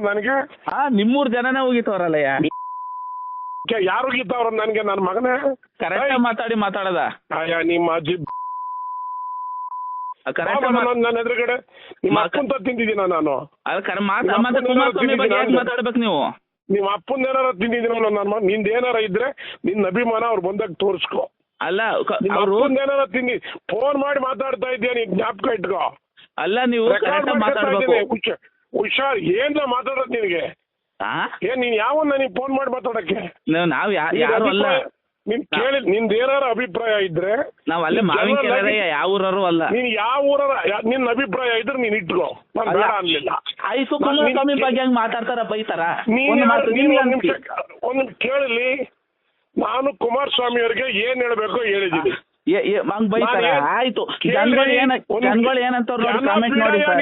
ನನಗೆ? ನಿಮ್ಮೂರ್ ಜನನೇ ಹೋಗಿತ್ತವ್ರಲ್ಲಯ್ಯ. ಯಾರು ಗೀತಾವ್ರ ನನಗೆ? ನನ್ನ ಮಗನೇ ಕರೆಕ್ಟ್ ಮಾತಾಡೋದ ಅಯ್ಯ ನಿಮ್ಮ ಅಜ್ಜಿ ಕರೆಕ್ಟ್ ನನ್ನ ಎದುರುಗಡೆ ನಿಮ್ಮ ಅಪ್ಪಂತ ತಿಂದಿದ್ದೀನ ನಾನು? ಕುಮಾರಸ್ವಾಮಿ ಬಗ್ಗೆ ಯಾಕೆ ಮಾತಾಡ್ಬೇಕು ನೀವು? ನಿಮ್ಮ ಅಪ್ಪನ ಏನಾರ ತಿಂದಿದ್ದೀನ ನನ್ನ? ನಿಂದ ಏನಾರ ಇದ್ರೆ ನಿನ್ನ ಅಭಿಮಾನ ಅವ್ರು ಬಂದಾಗ ತೋರಿಸ್ಕೊ. ಅಲ್ಲ ಅವರು ಏನಾರ ತಿಂದಿ ಫೋನ್ ಮಾಡಿ ಮಾತಾಡ್ತಾ ಇದ್ದೀಯ, ನೀನ್ ಜ್ಞಾಪಕ ಇಟ್ಕೋ. ಅಲ್ಲ ನೀವು ಹುಷಾರ್. ಏನ್ ಮಾತಾಡೋದು ನಿನಗೆ? ಏನ್ ನೀನ್ ಯಾವ ನನಗೆ ಫೋನ್ ಮಾಡಿ ಮಾತಾಡಕ್ಕೆ? ನಾವ್ ಯಾರು ಅಲ್ಲ. ನಿನ್ ಕೇಳಿ ನಿಂದ ಏನಾರ ಅಭಿಪ್ರಾಯ ಇದ್ರೆ ನಾವ್ ಅಲ್ಲೇ ಮಾವಿನಕೆರೆ ಯಾವ ಊರರು ಅಲ್ಲ. ನೀನ್ ಯಾವ ಊರರ ನಿನ್ನ ಅಭಿಪ್ರಾಯ ಇದ್ರೆ ನೀನ್ ಇಟ್ಕೋ, ನಾನು ಬೇಡ ಅನ್ಲಿಲ್ಲ. ಆಯ್ತು, ಕುಮಾರಸ್ವಾಮಿ ಬಗ್ಗೆ ಹೆಂಗ್ ಮಾತಾಡ್ತಾರ ಬೈತಾರ? ಒಂದು ಕೇಳಲಿ, ನಾನು ಕುಮಾರಸ್ವಾಮಿ ಅವ್ರಿಗೆ ಏನ್ ಹೇಳ್ಬೇಕು ಹೇಳಿದ್ದೀನಿ. ಹಂಗ್ ಬೈತಾರ? ಆಯ್ತು, ಜನಗಳು ಏನಂತ ಕಾಮೆಂಟ್ ನೋಡಿ ಸರ್.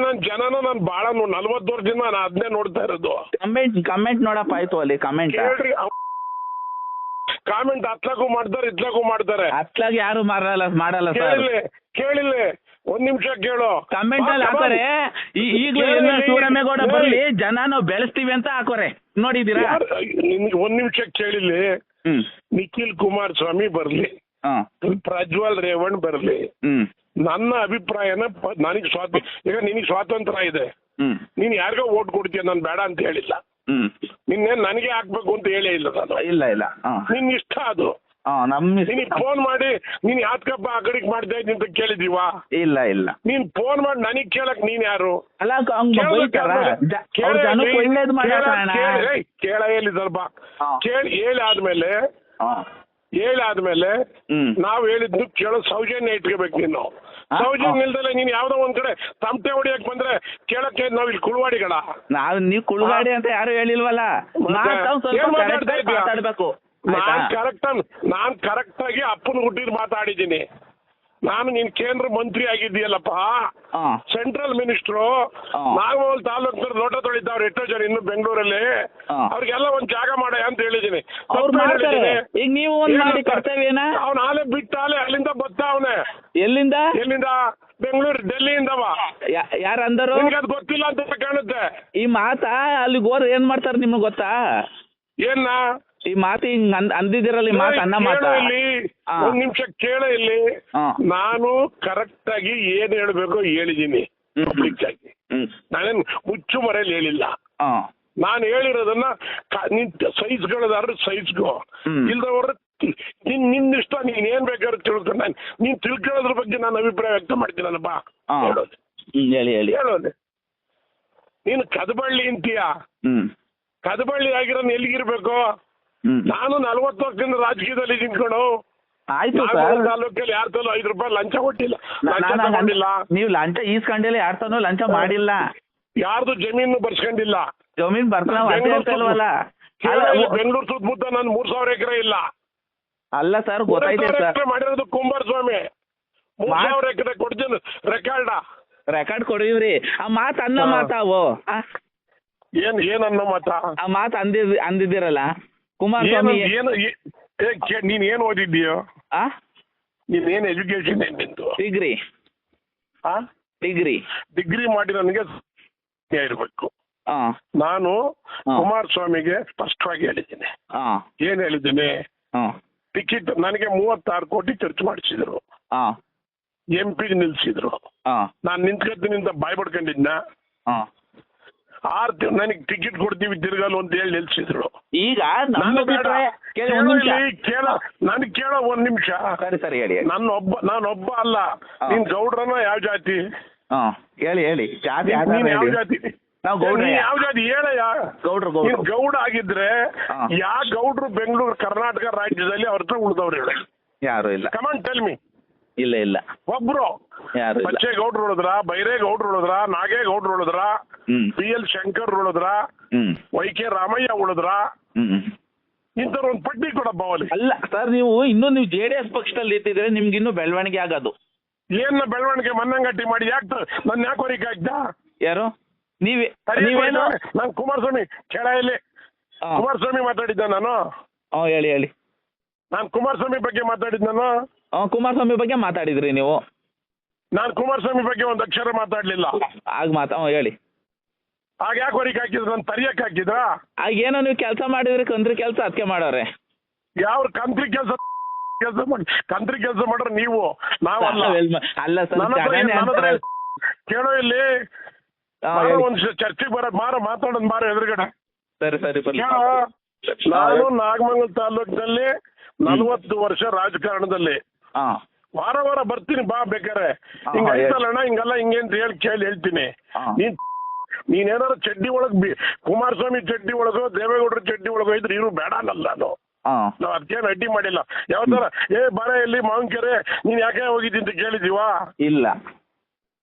ನನ್ ಜನನ ನಾನು ಬಾಳ 40 ವರ್ಷದಿಂದ ನಾನು ಅದನ್ನೇ ನೋಡ್ತಾ ಇರೋದು. ಕಮೆಂಟ್ ನೋಡಪ್ಪ. ಆಯ್ತು, ಅಲ್ಲಿ ಕಮೆಂಟ್ ಹೇಳ್ರಿ. ಕಾಮೆಂಟ್ ಅತ್ಲಾಗೂ ಮಾಡ್ತಾರೆ ಇತ್ಲಾಗೂ ಮಾಡ್ತಾರೆ. ಅತ್ಲಾಗ ಯಾರು ಮಾಡಲ್ಲ ಸರ್. ಕೇಳಿಲ್ಲ, ಒಂದ್ ನಿಮಿಷ ಕೇಳು. ಕಮೆಂಟ್ ಅಲ್ಲಿ ಹಾಕೋರೆ ಈಗಲೂ ಶಿವರಾಮೇಗೌಡ ಬರ್ಲಿ, ಜನ ನಾವು ಬೆಳೆಸ್ತೀವಿ ಅಂತ ಹಾಕೋರೆ, ನೋಡಿದೀರಾ? ಒಂದ್ ನಿಮಿಷ ಕೇಳಿಲ್ಲ. ನಿಖಿಲ್ ಕುಮಾರಸ್ವಾಮಿ ಬರ್ಲಿ, ಪ್ರಜ್ವಲ್ ರೇವಣ್ ಬರ್ಲಿ, ನನ್ನ ಅಭಿಪ್ರಾಯನ ನನಗೆ ಈಗ ನಿನಗೆ ಸ್ವಾತಂತ್ರ್ಯ ಇದೆ. ನೀನ್ ಯಾರಿಗೋ ಓಟ್ ಕೊಡ್ತೀಯ, ನಾನು ಬೇಡ ಅಂತ ಹೇಳಿಲ್ಲ. ನಿನ್ನೇನ್ ನನಗೆ ಹಾಕ್ಬೇಕು ಅಂತ ಹೇಳೇ ಇಲ್ಲ ನಾನು. ಇಲ್ಲ ನಿನ್ ಇಷ್ಟ ಅದು. ನಿನಗೆ ಫೋನ್ ಮಾಡಿ ನೀನ್ ಯಾತ್ಕಪ್ಪ ಆ ಕಡೆಗೆ ಮಾಡ್ತಾ ಇದ್ದೀನಿ ಅಂತ ಕೇಳಿದೀವಾ? ಇಲ್ಲ. ನೀನ್ ಫೋನ್ ಮಾಡಿ ನನಗ್ ಕೇಳಕ್ ನೀನ್ ಯಾರು? ಕೇಳ ಹೇಳಿ ಸ್ವಲ್ಪ ಹೇಳಾದ್ಮೇಲೆ ನಾವ್ ಹೇಳಿದ್ದು ಕೇಳೋ ಸೌಜನ್ಯ ಇಟ್ಕೋಬೇಕು. ನೀನು ಸೌಜನ್ಯ ಇಲ್ದಲ್ಲ ನೀನ್ ಯಾವ್ದೋ ಒಂದ್ ಕಡೆ ತಮಟೆ ಹೊಡಿಯಕ್ ಬಂದ್ರೆ ಕೇಳಕ್ಕೆ ನಾವ್ ಇಲ್ಲಿ ಕುಳ್ವಾಡಿಗಳ? ನೀವ್ ಕುಳ್ವಾಡಿ ಅಂತ ಯಾರು ಹೇಳಿಲ್ವಲ್ಲ. ನಾನ್ ಕರೆಕ್ಟ್ ಆಗಿ ಅಪ್ಪನ ಹುಟ್ಟಿದ್ ಮಾತಾಡಿದ್ದೀನಿ. ನಾನು ನೀನ್ ಕೇಂದ್ರ ಮಂತ್ರಿ ಆಗಿದ್ದೀಯಲ್ಲಪ್ಪ, ಸೆಂಟ್ರಲ್ ಮಿನಿಸ್ಟ್ರು. ನಾಗಮಂಗಲ ತಾಲೂಕು ಲೋಟ ತೊಳಿತಾವ್ರು ಎಷ್ಟೋ ಜನ ಇನ್ನು ಬೆಂಗಳೂರಲ್ಲಿ. ಅವ್ರಿಗೆಲ್ಲ ಒಂದ್ ಜಾಗ ಮಾಡ ಅಂತ ಹೇಳಿದೀನಿ. ಅವ್ನ ಆಲೆ ಬಿಟ್ಟಾಲೆ ಅಲ್ಲಿಂದ ಬರ್ತಾವನೆ. ಎಲ್ಲಿಂದ? ಬೆಂಗಳೂರು, ಡೆಲ್ಲಿಯಿಂದವ. ಯಾರಂದರು? ಅದು ಗೊತ್ತಿಲ್ಲ ಅಂತ ಕಾಣುತ್ತೆ. ಈ ಮಾತಾ ಅಲ್ಲಿಗೆ ಹೋದ್ರೆ ಏನ್ ಮಾಡ್ತಾರೆ ನಿಮ್ಗೆ ಗೊತ್ತಾ? ಏನ ಈ ಮಾತು ಹಿಂಗ್ ಅಂದಿದಿರಲ್ಲ, ಈ ಮಾತು ಅನ್ನ ಮಾತಾ? ಒಂದ್ ನಿಮಿಷ ಕೇಳ ಇಲ್ಲಿ. ನಾನು ಕರೆಕ್ಟ್ ಆಗಿ ಏನ್ ಹೇಳ್ಬೇಕು ಹೇಳಿದೀನಿ ಪಬ್ಲಿಕ್ ಆಗಿ. ನಾನೇನ್ ಮುಚ್ಚು ಮರೆಯಲ್ಲಿ ಹೇಳಿಲ್ಲ. ನಾನು ಹೇಳಿರೋದನ್ನ ನಿನ್ ಸೈಜ್ಗಳದಾದ್ರೆ ಸೈಜ್ಗೋ, ಇಲ್ದವ್ರ ನಿನ್ನಿಷ್ಟ. ನೀನ್ ಏನ್ ಬೇಕಾದ್ರೂ ತಿಳ್ಕೊಂಡ ನೀನ್ ತಿಳ್ಕೊಳ್ಳೋದ್ರ ಬಗ್ಗೆ ನಾನು ಅಭಿಪ್ರಾಯ ವ್ಯಕ್ತ ಮಾಡ್ತೀನಲ್ಲಪ್ಪ. ಹೇಳೋದು ನೀನು ಕದಬಳ್ಳಿ ಅಂತೀಯ. ಕದಬಳ್ಳಿ ಆಗಿರೋ ಎಲ್ಲಿಗಿರ್ಬೇಕು? ನಾನು 40 ವರ್ಷದಿಂದ ರಾಜಕೀಯದಲ್ಲಿ ನಿಂತ್ಕೊಂಡು ತಾಲೂಕಲ್ಲಿ ಯಾರ್ತಲ್ಲೂ 5 ರೂಪಾಯಿ ಲಂಚ ಕೊಟ್ಟಿಲ್ಲ, ಲಂಚ ತಗೊಂಡಿಲ್ಲ. ನೀವು ಲಂಚ ಈಸ್ಕೊಂಡಿಲ್ಲ, ಯಾರ್ತನೂ ಲಂಚ ಮಾಡಿಲ್ಲ, ಯಾರ್ದು ಜಮೀನು ಬರ್ಸ್ಕೊಂಡಿಲ್ಲ. ಜಮೀನ್ ಬೆಂಗಳೂರು ಸುತ್ತಮುತ್ತ ನಾನು 3000 ಎಕರೆ ಇಲ್ಲ. ಅಲ್ಲ ಸರ್, ಗೊತ್ತಾಯ್ತು ಮಾಡಿರೋದು ಕುಮಾರಸ್ವಾಮಿ. 3000 ಎಕರೆ ಕೊಡ್ತೀನಿ ರೆಕಾರ್ಡ್ ಕೊಡಿವ್ರಿ. ಆ ಮಾತು ಅನ್ನೋ ಮಾತಾವು ಏನನ್ನೋ ಮಾತ? ಆ ಮಾತು ಅಂದಿದ್ದೀರಲ್ಲ ಕುಮಾರಸ್ವಾಮಿ. ನೀನ್ ಏನ್ ಓದಿದ್ದೀಯೋ? ನೀನ್ ಏನ್ ಎಜುಕೇಶನ್ ಏನ್ ನಿಂತು? ಡಿಗ್ರಿ ಮಾಡಿ ನನಗೆ ಇರ್ಬೇಕು. ನಾನು ಕುಮಾರಸ್ವಾಮಿಗೆ ಸ್ಪಷ್ಟವಾಗಿ ಹೇಳಿದ್ದೀನಿ. ಏನ್ ಹೇಳಿದ್ದೀನಿ? ಟಿಕೆಟ್ ನನಗೆ 36 ಕೋಟಿ ಖರ್ಚು ಮಾಡಿಸಿದ್ರು, MP ನಿಲ್ಸಿದ್ರು. ನಾನ್ ನಿಂತ್ಕೊತೀನಿ ಅಂತ ಬಾಯ್ ಪಡ್ಕೊಂಡಿದ್ನ. 6 ತಿಂಗಳು ನನಗೆ ಟಿಕೆಟ್ ಕೊಡ್ತೀವಿ ತಿರ್ಗಲು ಅಂತ ಹೇಳಿ ನಿಲ್ಸಿದ್ರು. ಈಗ ನನ್ ಕೇಳೋ ಒಂದ್ ನಿಮಿಷ. ನಾನೊಬ್ಬ ಅಲ್ಲ. ನೀನ್ ಗೌಡ್ರನ ಯಾವ ಜಾತಿ? ಹೇಳಿ ಜಾತಿ ಯಾವ ಜಾತಿ? ಯಾವ ಜಾತಿ ಹೇಳಯ್ಯ? ಗೌಡ ಆಗಿದ್ರೆ ಯಾವ ಗೌಡ್ರು ಬೆಂಗಳೂರು ಕರ್ನಾಟಕ ರಾಜ್ಯದಲ್ಲಿ ಅವ್ರ ಹತ್ರ ಉಳಿದವ್ರು ಹೇಳಿ? ಯಾರು ಇಲ್ಲ. Come on tell me. ಇಲ್ಲ ಒಬ್ರು ಬಚ್ಚೇಗೌಡ್ರು ಉಳಿದ್ರ, ಬೈರೇಗೌಡ್ರು ಉಳಿದ್ರ, ನಾಗೇಗೌಡ್ರು ಉಳಿದ್ರ, PL ಶಂಕರ್ ಉಳಿದ್ರ, YK ರಾಮಯ್ಯ ಉಳಿದ್ರ, ಇಂಥವ್ರು ಒಂದು ಪಟ್ಟಿ ಕೊಡಪ್ಪ ಅವಲ್ಲಿ. ಅಲ್ಲ ಸರ್, ನೀವು JDS ಪಕ್ಷದಲ್ಲಿ ಇದ್ದಿದ್ರೆ ನಿಮ್ಗೆ ಇನ್ನೂ ಬೆಳವಣಿಗೆ ಆಗೋದು. ಏನ ಬೆಳವಣಿಗೆ? ಮನ್ನಂಗಟ್ಟಿ ಮಾಡಿ ಯಾಕೆ ನನ್ನ ಯಾಕೆ ಹೊರಿಕೆ ಆಗ್ತಾ? ಯಾರು ನೀವೇ? ನಾನು ಕುಮಾರಸ್ವಾಮಿ ಕೇಳ ಇಲ್ಲಿ. ಕುಮಾರಸ್ವಾಮಿ ಮಾತಾಡಿದ್ದ ನಾನು? ಹೇಳಿ. ನಾನು ಕುಮಾರಸ್ವಾಮಿ ಬಗ್ಗೆ ಮಾತಾಡಿದ್ ನಾನು? ಕುಮಾರಸ್ವಾಮಿ ಬಗ್ಗೆ ಮಾತಾಡಿದ್ರಿ ನೀವು? ನಾನು ಕುಮಾರಸ್ವಾಮಿ ಬಗ್ಗೆ ಒಂದು ಅಕ್ಷರ ಮಾತಾಡ್ಲಿಲ್ಲ. ಹೇಳಿ. ಆಗ ಯಾಕೆ ಹೊರಗೆ ಹಾಕಿದ್ರು? ನಾನು ತರಿಯಕ್ಕೆ ಹಾಕಿದ್ರಾ? ಆಗ ಏನೋ ನೀವು ಕೆಲಸ ಮಾಡಿದ್ರೆ ಕಂದ್ರಿ ಕೆಲಸ ಅದಕ್ಕೆ ಮಾಡೋರೆ. ಯಾವ ಕಂತ್ರಿ ಕೆಲಸ ಮಾಡಿ ಕಂತ್ರಿ ಕೆಲಸ ಮಾಡ್ರೆ ನೀವು, ನಾವಲ್ಲ. ಅಲ್ಲ ಸರ್, ನನ್ನ ಹತ್ರ ಜನನೇ ಅಂತಾರೆ. ಕೇಳೋ ಇಲ್ಲಿ ಒಂದ್ ಚರ್ಚೆಗೆ ಮಾತಾಡೋದು ಬಾರ ಎದುರುಗಡೆ. ಸರಿ ಸರಿ ಬನ್ನಿ. ಕೇಳೋ, ನಾನು ನಾಗಮಂಗಲ ತಾಲೂಕಿನಲ್ಲಿ 40 ವರ್ಷ ರಾಜಕಾರಣದಲ್ಲಿ ವಾರ ವಾರ ಬರ್ತೀನಿ, ಬಾ ಬೇಕಾರೆ. ಹಿಂಗ ಐತಲ್ಲಣ್ಣ ಹಿಂಗಲ್ಲ ಹಿಂಗೆ ಅಂತ ಹೇಳ್ತೀನಿ. ನೀನೇನಾದ್ರು ಚಡ್ಡಿ ಒಳಗ್ ಕುಮಾರಸ್ವಾಮಿ ಚಡ್ಡಿ ಒಳಗೋ ದೇವೇಗೌಡರ ಚಡ್ಡಿ ಒಳಗೋ ಇದ್ರೆ ಇರು ಬೇಡ ಅನ್ನಲ್ಲ ನಾನು. ನಾವ್ ಅದಕ್ಕೇನು ಅಡ್ಡಿ ಮಾಡಿಲ್ಲ. ಯಾವ ತರ ಬಾರ ಎಲ್ಲಿ ಮಾವಿನಕೆರೆ ನೀನ್ ಯಾಕೆ ಹೋಗಿದ್ದಿ ಅಂತ ಕೇಳಿದೀವಾ? ಇಲ್ಲ.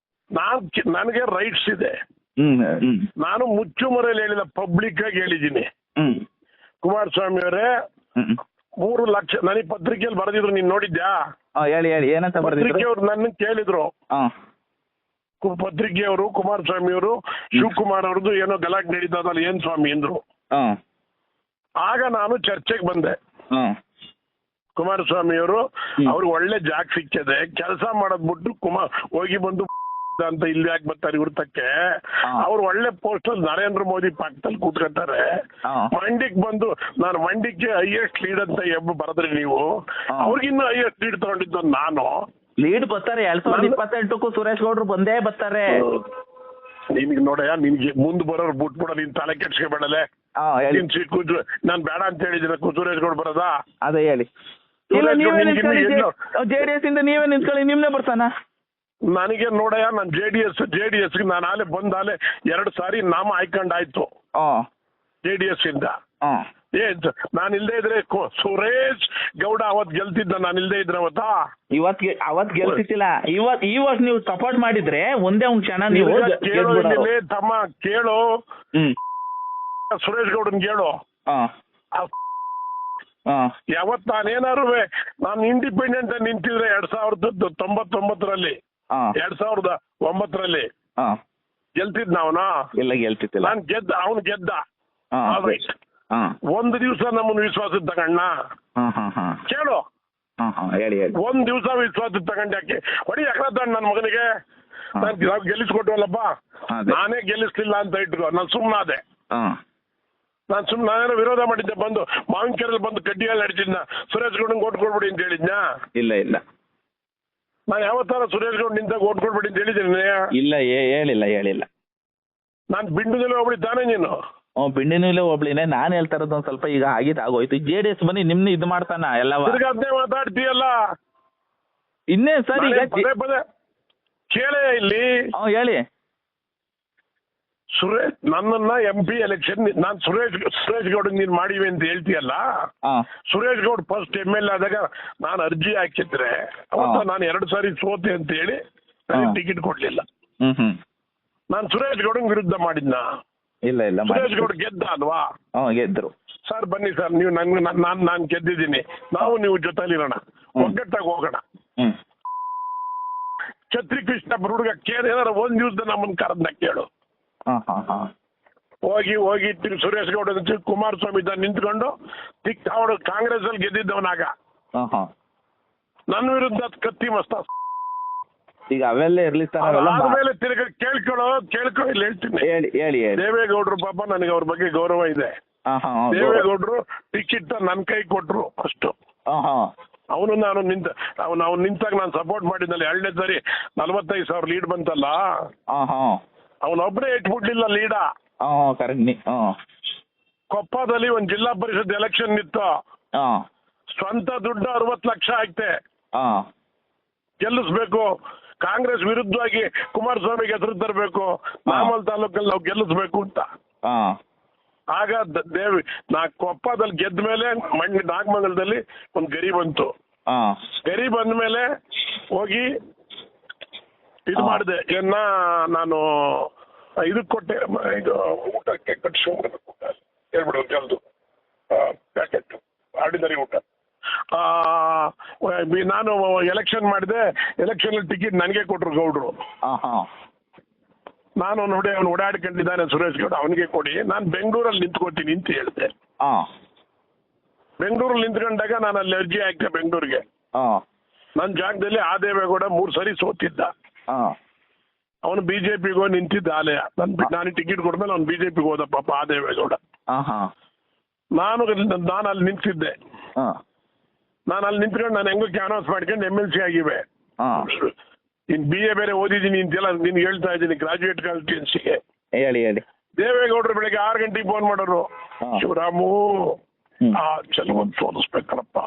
ನನಗೆ ರೈಟ್ಸ್ ಇದೆ. ನಾನು ಮುಚ್ಚುಮರೆಯಲ್ಲಿ ಹೇಳಿಲ್ಲ, ಪಬ್ಲಿಕ್ ಆಗಿ ಹೇಳಿದ್ದೀನಿ. ಕುಮಾರಸ್ವಾಮಿ ಅವರೇ 3 ಲಕ್ಷ ನನಗೆ ಪತ್ರಿಕೆಯಲ್ಲಿ ಬರೆದಿದ್ರು, ನೀನ್ ನೋಡಿದ್ಯಾ? ಹೇಳಿ ಹೇಳಿ, ಏನಂತ ಪತ್ರಿಕೆಯವ್ರು ನನ್ನ ಕೇಳಿದ್ರು. ಪತ್ರಿಕೆಯವರು ಕುಮಾರಸ್ವಾಮಿ ಅವರು ಶಿವಕುಮಾರ್ ಅವ್ರದ್ದು ಏನೋ ಗಲಾಟೆ ನಡೀತದಲ್ಲ, ಏನ್ ಸ್ವಾಮಿ ಅಂದ್ರು. ಆಗ ನಾನು ಚರ್ಚೆಗೆ ಬಂದೆ. ಕುಮಾರಸ್ವಾಮಿ ಅವರು ಅವ್ರಿಗೆ ಒಳ್ಳೆ ಜಾಗ ಸಿಕ್ಕಿದೆ, ಕೆಲಸ ಮಾಡೋದ್ ಬಿಟ್ಟು ಹೋಗಿ ಬಂದು ಅಂತ ಇಲ್ಲಿ ಯಾಕೆ ಬರ್ತಾರೆ ಇವ್ರತಕ್ಕೆ? ಅವ್ರು ಒಳ್ಳೆ ಪೋಸ್ಟ್ ಅಲ್ಲಿ ನರೇಂದ್ರ ಮೋದಿ ಪಕ್ಕದಲ್ಲಿ ಕೂತ್ಕೊತಾರೆ. ಮಂಡಿಕ್ ಬಂದು ನಾನು ಮಂಡಿಕ್ಕೆ ಹೈಯೆಸ್ಟ್ ಲೀಡ್ ಅಂತ ಬರದ್ರಿ ನೀವು, ಅವ್ರಿಗಿನ್ನೂ ಹೈಯೆಸ್ಟ್ ಲೀಡ್ ತಗೊಂಡಿದ್ದು ನಾನು. ಲೀಡ್ ಬರ್ತಾರೆ 2028ಕ್ಕೂ ಸುರೇಶ್ ಗೌಡ್ರು ಬಂದೇ ಬರ್ತಾರೆ. ನಿನ್ಗೆ ನೋಡಯ್ಯ, ನಿನ್ಗೆ ಮುಂದ್ ಬರೋರು ಬಿಟ್ಬಿಡ, ನೀನ್ ತಲೆ ಕೆಡ್ಸ್ಕೊಬೇಡಲೆ. ನಾನ್ ಬೇಡ ಅಂತ ಹೇಳಿದಿನ ಸುರೇಶ್ ಗೌಡ್ ಬರೋದಾ? ಅದೇ ಹೇಳಿ. ಜೆಡಿಎಸ್ ಇಂದ ನೀವೇ ನಿಂತ್ಕೊಳ್ಳಿ, ನಿಮ್ನೆ ಬರ್ತಾನ. ನನಗೆ ನೋಡಯ್ಯ, ನಾನು ಜೆಡಿಎಸ್ ನಾನು ಆಲೆ ಬಂದಾಲೆ 2 ಸಾರಿ ನಾಮ ಆಯ್ಕೊಂಡಾಯ್ತು ಜೆಡಿಎಸ್ ಇಂದ. ನಾನು ಇಲ್ದೇ ಇದ್ರೆ ಸುರೇಶ್ ಗೌಡ ಅವತ್ ಗೆಲ್ತಿದ್ದ, ನಾನು ಇಲ್ದೇ ಇದ್ರೆ ಅವತ್ ಗೆಲ್ತಿಲ್ಲ. ಇವತ್ ನೀವು ಸಪೋರ್ಟ್ ಮಾಡಿದ್ರೆ ಒಂದೇ ಒಂದ್ ಕ್ಷಣ ನೀವು ತಮ್ಮ ಕೇಳು, ಸುರೇಶ್ ಗೌಡನ್ ಕೇಳು. ಯಾವತ್ ನಾನೇನಾರು ನಾನು ಇಂಡಿಪೆಂಡೆಂಟ್ ನಿಂತಿದ್ರೆ 2099ರಲ್ಲಿ 2009ರಲ್ಲಿ ಗೆಲ್ತಿದ್ನ ಅವನ? ಇಲ್ಲ, ಗೆಲ್ತಿದ್ದಿಲ್ಲ. ನಾನು ಗೆದ್ದ, ಅವನು ಗೆದ್ದ. ಒಂದು ದಿವಸ ನಮ್ಮನ್ನು ವಿಶ್ವಾಸ ತಗೊಂಡ ಕೇಳು. ಒಂದ್ ದಿವಸ ವಿಶ್ವಾಸ ತಗೊಂಡು ಯಾಕೆ ಹೊಡಿ ಯಾಕಂತ ನನ್ನ ಮಗನಿಗೆ ನಾವು ಗೆಲ್ಲಿಸ್ಕೊಟ್ವಲ್ಲಪ್ಪ, ನಾನೇ ಗೆಲ್ಲಿಸ್ಲಿಲ್ಲ ಅಂತ ಇಟ್ಕೋ. ನಾನು ಸುಮ್ಮನಾದೆ. ನಾನೇನೋ ವಿರೋಧ ಮಾಡಿದ್ದೆ, ಬಂದು ಮಾವಿನಕೆರೆಯಲ್ಲಿ ಬಂದು ಕಡ್ಡಿಯಲ್ಲಿ ನಡೀತಿದ್ನ ಸುರೇಶ್ ಗೌಡಂಗೆ ಓಟ್ ಕೊಡ್ಬಿಡಿ ಅಂತ ಹೇಳಿದ್ನಾ? ಇಲ್ಲ. ನಾನು ಯಾವತ್ತಾರ ಸುರೇಶ್ ಗೌಡ್ ನಿಂತಾಗ ಓಟ್ ಕೊಡ್ಬೇಡಿ ಅಂತ ಹೇಳಿದ್ದೀನಿ? ಇಲ್ಲ, ಹೇಳಿಲ್ಲ. ನಾನು ಬಿಂಡುದಲ್ಲಿ ಹೋಗ್ಬಿಡಿ ತಾನೇ ನೀನು? ಬಿಂಡಿನೂ ಒಬ್ಳಿನೇ. ನಾನು ಹೇಳ್ತಾ ಇರೋದು ಒಂದ್ ಸ್ವಲ್ಪ ಈಗ ಆಗೋಯ್ತು. ಜೆಡಿಎಸ್ ಬನ್ನಿ ನಿಮ್ನ ಇದು ಮಾಡ್ತಾನ ಎಲ್ಲ ಅದನ್ನೇ ಮಾತಾಡ್ತೀಯಲ್ಲ. ಇನ್ನೇ ಸರ್, ಈಗ ಪದೇ ಕೇಳೇ ಇಲ್ಲಿ. ಹೇಳಿ. ನನ್ನನ್ನ MP ಎಲೆಕ್ಷನ್ ನಾನು ಸುರೇಶ್ ಗೌಡ್ ನೀನ್ ಮಾಡಿವಿ ಅಂತ ಹೇಳ್ತೀಯಲ್ಲ. ಸುರೇಶ್ ಗೌಡ್ ಫಸ್ಟ್ MLA ಆದಾಗ ನಾನು ಅರ್ಜಿ ಹಾಕಿದ್ರೆ ಅವತ್ತ ನಾನು 2 ಸಾರಿ ಸೋತೆ ಅಂತ ಹೇಳಿ ನನಗೆ ಟಿಕೆಟ್ ಕೊಡ್ಲಿಲ್ಲ. ನಾನು ಸುರೇಶ್ ಗೌಡನ್ ವಿರುದ್ಧ ಮಾಡಿದ್ನ? ಇಲ್ಲ. ಸುರೇಶ್ ಗೌಡ್ ಗೆದ್ದ ಅಲ್ವಾ? ಗೆದ್ರು. ಸರ್ ಬನ್ನಿ ಸರ್, ನೀವು ನಾನು ಗೆದ್ದಿದ್ದೀನಿ, ನಾವು ನೀವು ಜೊತೆಲಿರೋಣ, ಒಗ್ಗಟ್ಟಾಗಿ ಹೋಗೋಣ. ಛತ್ರಿ ಕೃಷ್ಣ ಹುಡುಗ ಏನಾರ ಒಂದ್ ದಿವಸ ನಮ್ಮನ್ನ ಕರೆದ್ನ ಕೇಳು. ಹೋಗಿ ಸುರೇಶ್ ಗೌಡ ಕುಮಾರಸ್ವಾಮಿ ನಿಂತ್ಕೊಂಡು ಅವಳು ಕಾಂಗ್ರೆಸ್ ಅಲ್ಲಿ ಗೆದ್ದಿದ್ದವನಾಗ ನನ್ನ ವಿರುದ್ಧ ಕತ್ತಿ ಮಸ್ತ. ಈಗ ಅವೆಲ್ಲ ಇರ್ಲಿ ಆದ್ಮೇಲೆ ತಿರ್ಗ ಕೇಳ್ಕೊಳ್ಳೋ ಇಲ್ಲಿ ಹೇಳ್ತೀನಿ. ಹೇಳಿ. ದೇವೇಗೌಡರು ಪಾಪ ನನಗೆ ಅವ್ರ ಬಗ್ಗೆ ಗೌರವ ಇದೆ. ದೇವೇಗೌಡರು ಟಿಕೆಟ್ ನನ್ನ ಕೈ ಕೊಟ್ರು ಅಷ್ಟು. ನಾನು ನಿಂತಾಗ ನಾನು ಸಪೋರ್ಟ್ ಮಾಡಿದ್ನಲ್ಲಿ 2ನೇ ಸಾರಿ 45,000 ಲೀಡ್ ಬಂತಲ್ಲ, ಅವನೊಬ್ಬರೇ ಇಟ್ಬಿಡ್ಲಿಲ್ಲ ಲೀಡ. ಕೊಪ್ಪದಲ್ಲಿ ಒಂದ್ ಜಿಲ್ಲಾ ಪರಿಷತ್ ಎಲೆಕ್ಷನ್ ಇತ್ತು, ಸ್ವಂತ ದುಡ್ಡು 60 ಲಕ್ಷ ಆಯ್ತೆ. ಗೆಲ್ಲಿಸ್ಬೇಕು, ಕಾಂಗ್ರೆಸ್ ವಿರುದ್ಧವಾಗಿ ಕುಮಾರಸ್ವಾಮಿಗೆ ಹೆಸರು ತರಬೇಕು, ನಾಮಲ್ ತಾಲೂಕಲ್ಲಿ ನಾವು ಗೆಲ್ಲಿಸ್ಬೇಕು ಅಂತ. ಆಗ ಕೊಪ್ಪದಲ್ಲಿ ಗೆದ್ದ ಮೇಲೆ ನಾಗಮಂಗಲದಲ್ಲಿ ಒಂದ್ ಗರಿ ಬಂತು. ಗರಿ ಬಂದ ಮೇಲೆ ಹೋಗಿ ಇದು ಮಾಡಿದೆ. ನಾನು ಇದಕ್ಕೆ ಕೊಟ್ಟೆ, ಇದು ಊಟಕ್ಕೆ ಹೇಳ್ಬಿಡು ಜಲ್ದು ಪ್ಯಾಕೆಟ್ ಆರ್ಡಿನರಿ ಊಟ. ನಾನು ಎಲೆಕ್ಷನ್ ಮಾಡಿದೆ. ಎಲೆಕ್ಷನ್ ಟಿಕೆಟ್ ನನಗೆ ಕೊಟ್ರು ಗೌಡ್ರು. ನಾನು ನೋಡಿ ಅವನು ಓಡಾಡ್ಕೊಂಡಿದ್ದಾನೆ ಸುರೇಶ್ ಗೌಡ, ಅವನಿಗೆ ಕೊಡಿ, ನಾನು ಬೆಂಗಳೂರಲ್ಲಿ ನಿಂತ್ಕೋತೀನಿ ಅಂತ ಹೇಳಿದೆ. ಬೆಂಗಳೂರಲ್ಲಿ ನಿಂತ್ಕೊಂಡಾಗ ನಾನು ಅಲ್ಲಿ ಅರ್ಜಿ ಹಾಕ್ತೆ ಬೆಂಗಳೂರಿಗೆ. ನನ್ನ ಜಾಗದಲ್ಲಿ ಆ ದೇವೇಗೌಡ 3 ಸರಿ ಸೋತಿದ್ದ. ಅವನು ಬಿಜೆಪಿಗೆ ನಿಂತಿದ್ದ ಆಲಯ ನಾನು ಟಿಕೆಟ್ ಕೊಡ್ಮೇಲೆ ಅವ್ನು ಬಿಜೆಪಿಗೆ ಹೋದ ಪಾಪ ಆ ದೇವೇಗೌಡ. ನಾನು ಅಲ್ಲಿ ನಿಂತಿದ್ದೆ. ನಾನು ಅಲ್ಲಿ ನಿಂತ್ಕೊಂಡು ನಾನು ಹೆಂಗೋ ಕ್ಯಾನ್ವಾಸ್ ಮಾಡ್ಕೊಂಡು MLC ಆಗಿವೆ. ಇನ್ BA ಬೇರೆ ಓದಿದ್ದೀನಿ ಅಂತೆಲ್ಲ ನಿನ್ಗೆ ಹೇಳ್ತಾ ಇದ್ದೀನಿ, ಗ್ರಾಜುಯೇಟ್ ಕಾನ್ಸ್ಟಿಟ್ಯೂನ್ಸಿಗೆ. ಹೇಳಿ ಹೇಳಿ. ದೇವೇಗೌಡರು ಬೆಳಗ್ಗೆ 6 ಗಂಟೆಗೆ ಫೋನ್ ಮಾಡೋರು, ಶಿವರಾಮು ಚೆಲುವನ್ ಸೋಲಿಸ್ಬೇಕಲ್ಲಪ್ಪ,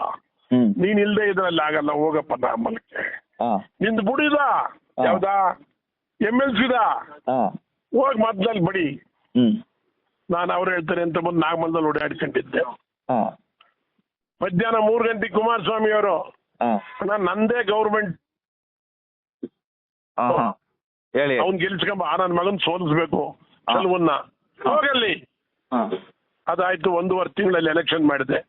ನೀನ್ ಇಲ್ದೇ ಇದ್ರಲ್ಲಿ ಆಗಲ್ಲ, ಹೋಗಪ್ಪ ನಾಮಲ್ಕೆ. ನಿಂದು ಬುಡಿದ ಯಾವ್ದಾ MLCದ ಹೋಗಿ ಮದ್ದಲ್ಲಿ ಬಡಿ. ನಾನು ಅವ್ರು ಹೇಳ್ತಾರೆ ಅಂತ ಬಂದು ನಾಗಮಲ್ದಲ್ಲಿ ಓಡಾಡ್ಕೊಂಡಿದ್ದೆ. ಮಧ್ಯಾಹ್ನ 3 ಗಂಟೆಗೆ ಕುಮಾರಸ್ವಾಮಿ ಅವರು ನಂದೇ ಗೌರ್ಮೆಂಟ್ ಅವ್ನ್ ಗೆಲ್ಸ್ಕೊಂಬ, ನನ್ನ ಮಗನ್ ಸೋಲಿಸ್ಬೇಕು ಚೆಲುವನ್ನ, ಹೋಗಲ್ಲಿ. ಅದಾಯ್ತು. 1.5 ತಿಂಗಳಲ್ಲಿ ಎಲೆಕ್ಷನ್ ಮಾಡಿದೆ.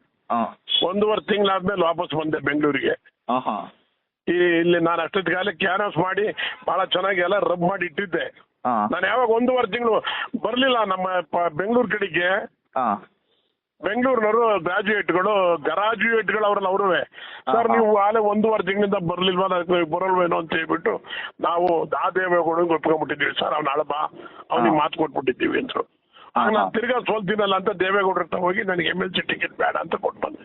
1.5 ತಿಂಗಳಾದ್ಮೇಲೆ ವಾಪಸ್ ಬಂದೆ ಬೆಂಗಳೂರಿಗೆ. ಇಲ್ಲಿ ನಾನು ಅಷ್ಟೊತ್ತಿಗೆ ಕಾಲಕ್ಕೆ ಕ್ಯಾನ್ವಾಸ್ ಮಾಡಿ ಬಹಳ ಚೆನ್ನಾಗಿ ಎಲ್ಲ ರಬ್ ಮಾಡಿ ಇಟ್ಟಿದ್ದೆ. ನಾನು ಯಾವಾಗ 1.5 ತಿಂಗಳು ಬರ್ಲಿಲ್ಲ ನಮ್ಮ ಬೆಂಗಳೂರು ಕಡೆಗೆ, ಬೆಂಗಳೂರಿನವರು ಗ್ರಾಜುಯೇಟ್ಗಳು ಅವರಲ್ಲ ಅವರುವೆ, ಸರ್ ನೀವು ಆಲೆ 1.5 ತಿಂಗಳಿಂದ ಬರ್ಲಿಲ್ವಾ, ಬರಲ್ವೇನೋ ಅಂತ ಹೇಳ್ಬಿಟ್ಟು ನಾವು ಆ ದೇವೇಗೌಡಂಗೆ ಒಪ್ಕೊಂಡ್ಬಿಟ್ಟಿದ್ದೀವಿ ಸರ್, ಅವ್ನ ನಾಳೆ ಬಾ ಅವ್ನಿಗೆ ಮಾತು ಕೊಟ್ಬಿಟ್ಟಿದ್ದೀವಿ ಅಂದ್ರು. ಆಗ ನಾನು ತಿರ್ಗಾ ಸೋಲ್ತೀನಲ್ಲ ಅಂತ ದೇವೇಗೌಡರ ಹತ್ರ ಹೋಗಿ ನನಗೆ MLC ಟಿಕೆಟ್ ಬೇಡ ಅಂತ ಕೊಟ್ಟು ಬಂದೆ.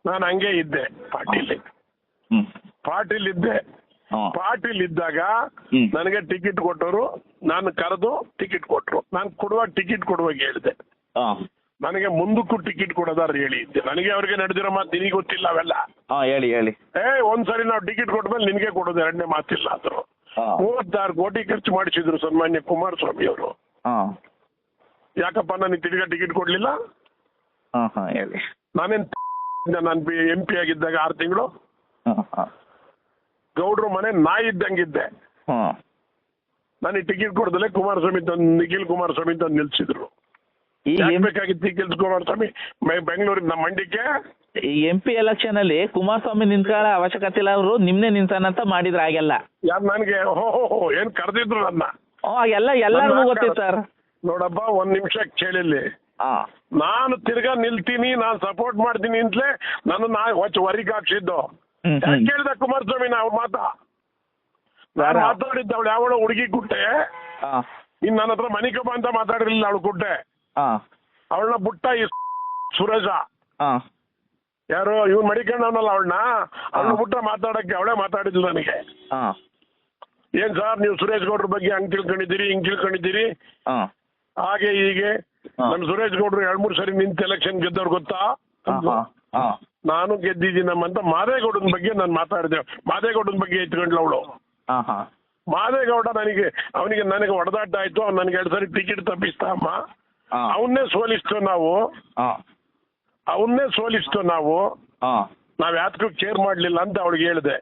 ನಾನು ಹಂಗೆ ಇದ್ದೆ ಪಾರ್ಟಿಲ್ ಇದ್ದೆ. ಪಾರ್ಟಿಲ್ ಇದ್ದಾಗ ನನಗೆ ಟಿಕೆಟ್ ಕೊಟ್ಟವರು, ನಾನು ಕರೆದು ಟಿಕೆಟ್ ಕೊಟ್ಟರು. ನಾನು ಟಿಕೆಟ್ ಕೊಡುವಾಗ ಹೇಳಿದೆ, ನನಗೆ ಮುಂದಕ್ಕೂ ಟಿಕೆಟ್ ಕೊಡೋದಾರ ಹೇಳಿ ಇದ್ದೆ. ನನಗೆ ಅವ್ರಿಗೆ ನಡೆದಿರೋ ಮಾತು ನಿನಗೆ ಗೊತ್ತಿಲ್ಲ ಅವೆಲ್ಲ. ಹೇಳಿ. ಒಂದ್ಸರಿ ನಾವು ಟಿಕೆಟ್ ಕೊಟ್ಮೇಲೆ ನಿನಗೆ ಕೊಡೋದು, 2ನೇ ಮಾತಿಲ್ಲ ಅಂದ್ರು. 36 ಕೋಟಿ ಖರ್ಚು ಮಾಡಿಸಿದ್ರು ಸನ್ಮಾನ್ಯ ಕುಮಾರಸ್ವಾಮಿ ಅವರು. ಯಾಕಪ್ಪ ನನಗೆ ತಿರ್ಗಾ ಟಿಕೆಟ್ ಕೊಡ್ಲಿಲ್ಲ? ಹೇಳಿ. ನಾನೇನ್ ನಾನು MP ಆಗಿದ್ದಾಗ 6 ತಿಂಗಳು ಗೌಡ್ರು ಮನೆ ನಾಯಿ ಇದ್ದಂಗಿದ್ದೆ. ನನಗೆ ಟಿಕೆಟ್ ಕೊಡದಲ್ಲೇ ನಿಖಿಲ್ ಕುಮಾರಸ್ವಾಮಿ ಅಂತ ನಿಲ್ಸಿದ್ರು. ಬೇಕಾಗಿತ್ತು ನಿಖಿಲ್ ಕುಮಾರಸ್ವಾಮಿ ಬೆಂಗಳೂರಿನ ನಮ್ಮ ಮಂಡ್ಯಕ್ಕೆ. ಈ MP ಎಲೆಕ್ಷನ್ ಅಲ್ಲಿ ಕುಮಾರಸ್ವಾಮಿ ನಿಂತ್ಕೊಳ್ಳೋ ಅವಶ್ಯಕತೆ ಇಲ್ಲ, ಅವರು ನಿಮ್ನೆ ನಿಂತಾನಂತ ಮಾಡಿದ್ರ ಆಗೆಲ್ಲ. ಯಾರು ನನಗೆ ಏನ್ ಕರೆದಿದ್ರು ನನ್ನ? ಎಲ್ಲರಿಗೂ ಗೊತ್ತಿತ್ತು ಸರ್. ನೋಡಪ್ಪ, 1 ನಿಮಿಷ ಕೇಳಿಲ್ಲಿ. ನಾನು ತಿರ್ಗಾ ನಿಲ್ತೀನಿ, ನಾನು ಸಪೋರ್ಟ್ ಮಾಡ್ತೀನಿ ಅಂತಲೇ ನನ್ನ ಹೊರಗೆ ಹಾಕ್ಸಿದ್ದು. ಕೇಳಿದ ಕುಮಾರಸ್ವಾಮಿ ಅವ್ರ ಮಾತಾ ಮಾತಾಡಿದ್ದ. ಅವಳು ಯಾವಳ ಹುಡುಗಿ ಕುಟ್ಟೆ, ಇನ್ ನನ್ನ ಹತ್ರ ಮನಿಕಪ್ಪ ಅಂತ ಮಾತಾಡಿರ್ಲಿಲ್ಲ ಅವಳು ಕುಟ್ಟೆ. ಅವಳನ್ನ ಬುಟ್ಟ ಈ ಸುರೇಶ ಯಾರು ಇವ್ನು ಮಡಿಕೊಂಡವನಲ್ಲ ಅವಳನ್ನ ಬುಟ್ಟ ಮಾತಾಡಕ್ಕೆ ಅವಳೇ ಮಾತಾಡಿದ್ಲು ನನಗೆ. ಏನ್ ಸರ್ ನೀವು ಸುರೇಶ್ ಗೌಡ್ರ ಬಗ್ಗೆ ಹಂಗ್ ತಿಳ್ಕೊಂಡಿದ್ದೀರಿ, ಹಿಂಗ್ ತಿಳ್ಕೊಂಡಿದ್ದೀರಿ, ಹಾಗೆ ಹೀಗೆ. ನಮ್ ಸುರೇಶ್ ಗೌಡ್ರು 2-3 ಸರಿ ನಿಂತ ಎಲೆಕ್ಷನ್ ಗೆದ್ದವ್ರು ಗೊತ್ತಾ? ನಾನು ಗೆದ್ದಿದ್ದೀನಮ್ಮಂತ ಮಾದೇಗೌಡನ ಬಗ್ಗೆ ನಾನು ಮಾತಾಡಿದೆ. ಮಾದೇಗೌಡನ ಬಗ್ಗೆ ಎತ್ಕೊಂಡ್ಲು ಅವಳು. ಮಾದೇಗೌಡ ನನಗೆ ಹೊಡೆದಾಟ ಆಯ್ತು. ಅವ್ನು ನನಗೆ 2 ಸರಿ ಟಿಕೆಟ್ ತಪ್ಪಿಸ್ತಾ ಅಮ್ಮ. ಅವನ್ನೇ ಸೋಲಿಸ್ತು ನಾವು ನಾವ್ ಯಾತಕ್ಕೂ ಕೇರ್ ಮಾಡ್ಲಿಲ್ಲ ಅಂತ ಅವಳಿಗೆ ಹೇಳಿದೆ.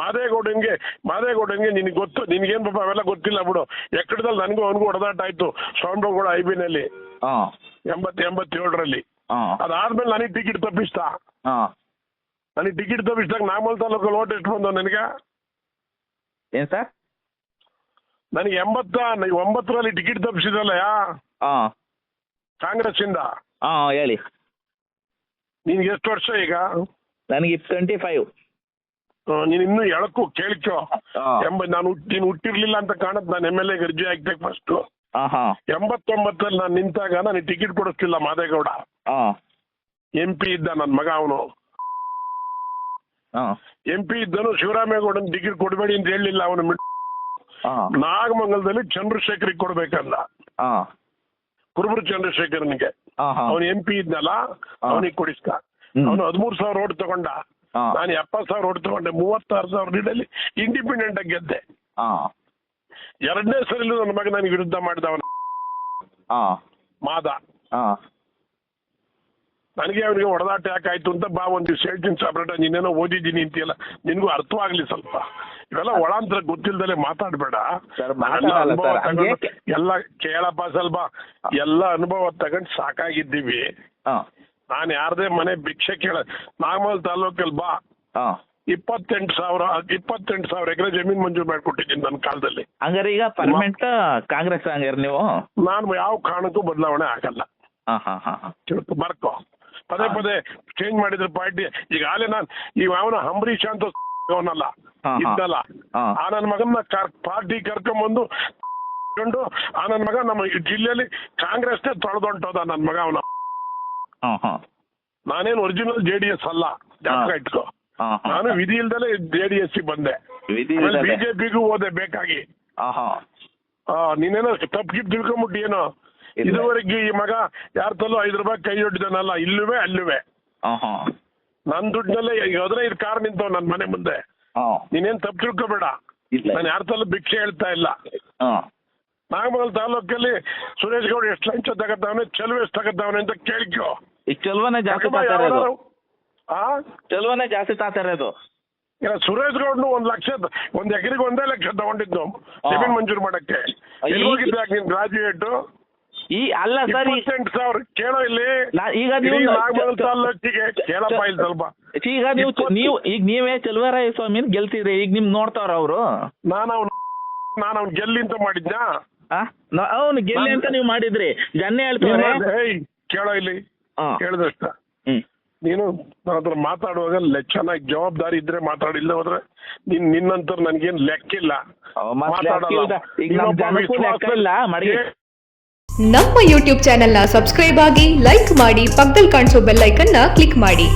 ಮಾದೇಗೌಡನ್ಗೆ ನಿನಗೆ ಗೊತ್ತು, ನಿನ್ಗೇನ್ ಪಾಪ ಅವೆಲ್ಲ ಗೊತ್ತಿಲ್ಲ ಬಿಡು. ಎಕ್ಕಡದಲ್ಲಿ ನನಗೂ ಅವನಿಗೂ ಹೊಡೆದಾಟ ಆಯ್ತು ಸೌಂಡ್ರಗೌಡ IB-ನಲ್ಲಿ 87ರಲ್ಲಿ. ಅದಾದ್ಮೇಲೆ ನನಗೆ ಟಿಕೆಟ್ ತಪ್ಪಿಸ್ತಾ. ನನಗೆ ಟಿಕೆಟ್ ತಪ್ಪಿಸಿದಾಗ ನಾಮಲ್ ತಾಲೂಕಲ್ಲಿ ಓಟ್ ಎಷ್ಟು ಬಂದವ್ ನನಗೆ? ಏನ್ ಸರ್? ನನಗೆ 89ರಲ್ಲಿ ಟಿಕೆಟ್ ತಪ್ಪಿಸಿದಲ್ಲ ಕಾಂಗ್ರೆಸ್ ಇಂದ. ಹೇಳಿ. ನಿನ್ಗೆ ಎಷ್ಟು ವರ್ಷ ಈಗ? ನನಗೆ 25. ನೀನ್ ಇನ್ನು ಎಳಕು ಕೇಳಿಕೋ. ನೀನು ಹುಟ್ಟಿರ್ಲಿಲ್ಲ ಅಂತ ಕಾಣತ್. ನಾನು MLA ಅರ್ಜಿ ಹಾಕ್ಬೇಕು ಫಸ್ಟ್. 89ರಲ್ಲಿ ನಾನು ನಿಂತಾಗ ನನಗೆ ಟಿಕೆಟ್ ಕೊಡಿಸ್ತಿಲ್ಲ ಮಾದೇಗೌಡ. MP ಇದ್ದ ನನ್ನ ಮಗ, ಅವನು MP ಇದ್ದನು. ಶಿವರಾಮೇಗೌಡನ್ ಟಿಕೆಟ್ ಕೊಡಬೇಡಿ ಅಂತ ಹೇಳಲಿಲ್ಲ ಅವನು. ನಾಗಮಂಗಲದಲ್ಲಿ ಚಂದ್ರಶೇಖರ್ಗೆ ಕೊಡ್ಬೇಕಲ್ಲ, ಕುರುಬರು ಚಂದ್ರಶೇಖರನಿಗೆ. ಅವನು MP ಇದ್ನಲ್ಲ, ಅವನಿಗೆ ಕೊಡಿಸ್ತ. ಅವನು 13,000 ಓಟ್ ತಗೊಂಡ, ನಾನು 70,000 ಓಟ್ ತಗೊಂಡೆ. 36,000 ಲೀಡಲ್ಲಿ ಇಂಡಿಪೆಂಡೆಂಟ್ ಆಗಿ ಗೆದ್ದೆ. 2ನೇ ಸರಿ ನನ್ನ ಮಗ ನನಗೆ ವಿರುದ್ಧ ಮಾಡಿದವನ ಮಾದ. ನನಗೆ ಅವನಿಗೆ ಹೊಡೆದಾಟ ಯಾಕಾಯ್ತು ಅಂತ ಬಾ ಒಂದ್ ದಿವ್ಸ ಹೇಳ್ತೀನಿ ಸಪ್ರೇಟ್. ನೀನೇನೋ ಓದಿದ್ದೀನಿ ಅಂತೀಯಲ್ಲ, ನಿನ್ಗೂ ಅರ್ಥವಾಗ್ಲಿ ಸ್ವಲ್ಪ. ಇವೆಲ್ಲ ಒಳಾಂತರ ಗೊತ್ತಿಲ್ದಲೆ ಮಾತಾಡ್ಬೇಡ. ಎಲ್ಲ ಕೇಳಪ್ಪ ಸ್ವಲ್ಪ. ಎಲ್ಲ ಅನುಭವ ತಗೊಂಡ್ ಸಾಕಾಗಿದ್ದೀವಿ. ನಾನು ಯಾರದೇ ಮನೆ ಭಿಕ್ಷೆ ನಾಗಮಲ್ ತಾಲೂಕಲ್ಲಿ ಬಾ, 28,000 ಎಕರೆ ಜಮೀನ್ ಮಂಜೂರು ಮಾಡ್ಕೊಟ್ಟಿದ್ದೀನಿ ನನ್ನ ಕಾಲದಲ್ಲಿ. ಹಂಗಾರೆ ಈಗ ಪರ್ಮನೆಂಟ್ ಕಾಂಗ್ರೆಸ್ ಹಂಗಾರೆ ನೀವು? ನಾನು ಯಾವ ಕಾರಣಕ್ಕೂ ಬದಲಾವಣೆ ಆಗಲ್ಲ. ಬರ್ಕೋ. ಪದೇ ಚೇಂಜ್ ಮಾಡಿದ್ರೆ ಪಾರ್ಟಿ. ಈಗ ಆಲೆ ನಾನು ಅವನ ಅಂಬರೀಷ್ ಅಂತ ಅವನಲ್ಲ, ಹಾ. ಇದ್ದಲ್ಲ ಹಾ. ಆ ನನ್ನ ಮಗನ ಪಾರ್ಟಿ ಕರ್ಕೊಂಬಂದು ಆ ನನ್ನ ಮಗ ನಮ್ಮ ಜಿಲ್ಲೆಯಲ್ಲಿ ಕಾಂಗ್ರೆಸ್ನೇ ತೊಳೆದೊಂಟೋದ ನನ್ನ ಮಗ ಅವನ. ನಾನೇನು ಒರಿಜಿನಲ್ JDS ಅಲ್ಲ, ಜಾಸ್ತಿ ಇಟ್ಕೋ. ನಾನು ವಿಧಿ ಇಲ್ದಲೆ JDS ಬಂದೆ, ಬಿಜೆಪಿಗೂ ಹೋದೆ ಬೇಕಾಗಿ. ನೀನೇನೋ ತಪ್ಪಿಗೆ ತಿಳ್ಕೊಂಬಿಟ್ಟು ಏನೋ ಇದುವರೆಗೆ ಈ ಮಗ ಯಾರ ತಲೂ 5 ರೂಪಾಯಿ ಕೈ ಹೊಡ್ಡಿದಾನಲ್ಲ, ಇಲ್ಲುವೆ ಅಲ್ಲುವೆ ನನ್ ದುಡ್ಡಲ್ಲೇ ಹೋದ್ರೆ ಇದು ಕಾರ್ ನಿಂತವ್ ನನ್ ಮನೆ ಮುಂದೆ. ನೀನೇನ್ ತಪ್ಪು ತಿಳ್ಕೊಬೇಡ, ನಾನು ಯಾರ ತಲೂ ಭಿಕ್ಷೆ ಹೇಳ್ತಾ ಇಲ್ಲ. ನಾಗಮಂಗಲ ತಾಲೂಕಲ್ಲಿ ಸುರೇಶ್ ಗೌಡ ಎಷ್ಟು ಲಂಚ ತಗತ್ತವನೆ, ಚೆಲುವೆ ಎಷ್ಟು ತಗತ್ತವನೆ ಅಂತ ಕೇಳ್ಕೋ. ಈಗ ಚೆಲುವನೇ ಜಾಸ್ತಿ ತಾತಾರೆ ಅದು. ಸುರೇಶ್ ಗೌಡ್ನು 1 ಲಕ್ಷ, 1 ಎಕರೆಗೆ 1 ಲಕ್ಷ ತಗೊಂಡಿದ್ದು ಜಮೀನ್ ಮಂಜೂರು ಮಾಡಕ್ಕೆ. ನೀನ್ ಗ್ರಾಜುಯೇಟ್ ಅಲ್ಲ ಸರ್, 20,000 ಕೇಳೋ ಇಲ್ಲಿ. ಈಗ ನೀವು ನಾಗಮಂಗಲ ತಾಲೂಕಿಗೆ ಕೇಳಪ್ಪ ಇಲ್ಲಿ ಸ್ವಲ್ಪ. ಈಗ ನೀವೇ ಚೆಲುವರಾಯ ಸ್ವಾಮಿ ಗೆಲ್ತಿದ್ರಿ, ಈಗ ನಿಮ್ ನೋಡ್ತಾವ್ರ ಅವರು. ನಾನು ಅವ್ನು ಗೆಲ್ಲಿ ಅಂತ ಮಾಡಿದ್ನಾ? ಅವ್ನು ಗೆಲ್ಲಿ ಅಂತ ನೀವು ಮಾಡಿದ್ರಿ, ಜನ ಹೇಳ್ತಾರೆ. ಕೇಳೋ ಇಲ್ಲಿ, ಕೇಳಿದಷ್ಟ ನೀನು ನನ್ನ ಹತ್ರ ಮಾತಾಡುವಾಗ ಚೆನ್ನಾಗಿ ಜವಾಬ್ದಾರಿ ಇದ್ರೆ ಮಾತಾಡಿಲ್ಲ ಹೋದ್ರೆ ನಿನ್ನಂತರ ನನ್ಗೇನ್ ಲೆಕ್ಕಿಲ್ಲ. ನಮ್ಮ ಯೂಟ್ಯೂಬ್ ಚಾನೆಲ್ನ ಸಬ್ಸ್ಕ್ರೈಬ್ ಆಗಿ, ಲೈಕ್ ಮಾಡಿ, ಪಕ್ಕದಲ್ಲಿ ಕಾಣಿಸೋ ಬೆಲ್ ಐಕನ್ನ ಕ್ಲಿಕ್ ಮಾಡಿ.